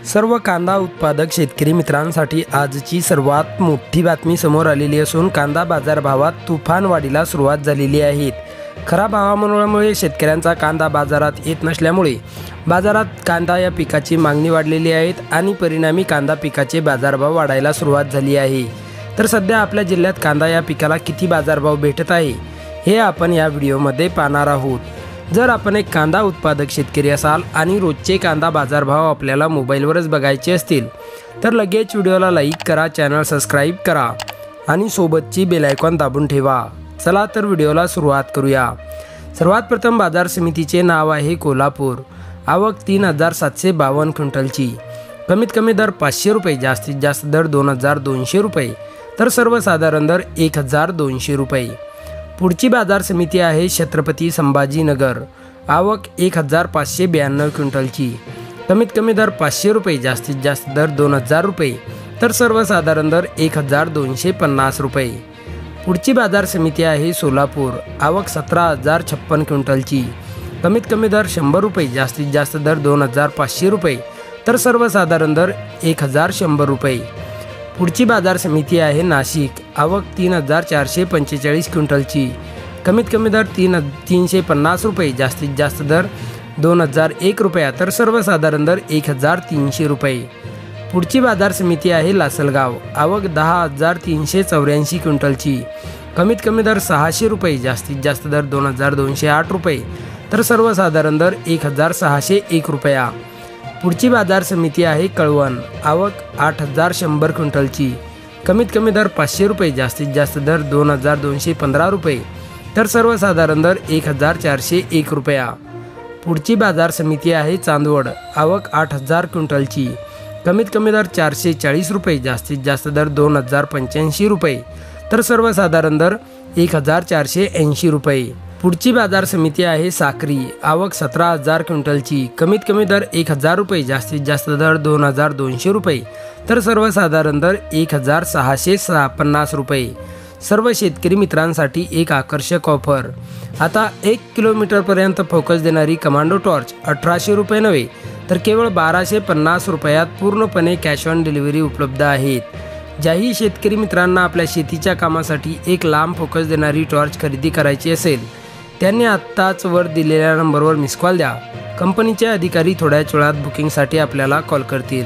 सर्व कांदा उत्पादक शेतकरी मित्रांसाठी आजची सर्वात मोठी बातमी समोर आलेली असून कांदा बाजारभावात तुफान वाढीला सुरुवात झालेली आहे। खराब हवामानामुळे शेतकऱ्यांचा कांदा बाजारात येत नसल्यामुळे बाजारात कांदा या पिकाची मागणी वाढलेली आहे आणि परिणामी कांदा पिकाचे बाजारभाव वाढायला सुरुवात झाली आहे। तर सध्या आपल्या जिल्ह्यात कांदा या पिकाला किती बाजारभाव भेटत आहे हे आपण या व्हिडिओमध्ये पाहणार आहोत। जर आपण एक कांदा उत्पादक शेतकरी असाल आणि रोजचे कांदा बाजारभाव आपल्याला मोबाईलवरच बघायचे असतील तर लगेच व्हिडिओला लाईक करा, चॅनल सबस्क्राइब करा आणि सोबतची बेल आयकॉन दाबून ठेवा। चला तर व्हिडिओला सुरुवात करूया। सर्वात प्रथम बाजार समितीचे नाव आहे कोल्हापूर। आवक 3752 क्विंटलची। कमीत कमी दर 500 रुपये, जास्तीत जास्त दर 2200 रुपये, तर सर्वसाधारण दर 1200 रुपये। पुढची बाजार समिती आहे छत्रपती संभाजीनगर। आवक 1592 क्विंटलची। कमीत कमी दर 500 रुपये, जास्तीत जास्त दर 2000 रुपये, तर सर्वसाधारण दर 1250 रुपये। पुढची बाजार समिती आहे सोलापूर। आवक 17056 क्विंटलची। कमीत कमी दर 100 रुपये, जास्तीत जास्त दर 2500 रुपये, तर सर्वसाधारण दर 1100 रुपये। पुढची बाजार समिती आहे नाशिक। आवक 3445 क्विंटलची। कमीत कमी दर 350 रुपये, जास्तीत जास्त दर 2001 रुपया, तर सर्वसाधारण दर 1300 रुपये। पुढची बाजार समिती आहे लासलगाव। आवक 10384 क्विंटलची। कमीत कमी दर 600 रुपये, जास्तीत जास्त दर 2208 रुपये, तर सर्वसाधारण दर 1601 रुपया। पुढची बाजार समिती आहे कळवण। आवक 8100 क्विंटलची। कमीत कमी दर 500 रुपये, जास्तीत जास्त दर 2215 रुपये, तर सर्वसाधारण दर 1401 रुपया। पुढची बाजार समिती आहे चांदवड। आवक 8000 क्विंटलची। कमीत कमी दर 440 रुपये, जास्तीत जास्त दर 2085 रुपये, तर सर्वसाधारण दर 1480 रुपये। पुढची बाजार समिती आहे साक्री। आवक 17000 क्विंटलची। कमीत कमी दर 1000 रुपये, जास्तीत जास्त दर 2200 रुपये, तर सर्वसाधारण दर 1650 रुपये। सर्व शेतकरी मित्रांसाठी एक आकर्षक ऑफर। आता 1 किलोमीटरपर्यंत फोकस देणारी कमांडो टॉर्च 1800 रुपये नव्हे तर केवळ 1250 रुपयात पूर्णपणे कॅश ऑन डिलिव्हरी उपलब्ध आहेत। ज्याही शेतकरी मित्रांना आपल्या शेतीच्या कामासाठी एक लांब फोकस देणारी टॉर्च खरेदी करायची असेल त्यांनी आत्ताच वर दिलेल्या नंबरवर मिस कॉल द्या। कंपनीचे अधिकारी थोड्याच वेळात बुकिंगसाठी आपल्याला कॉल करतील।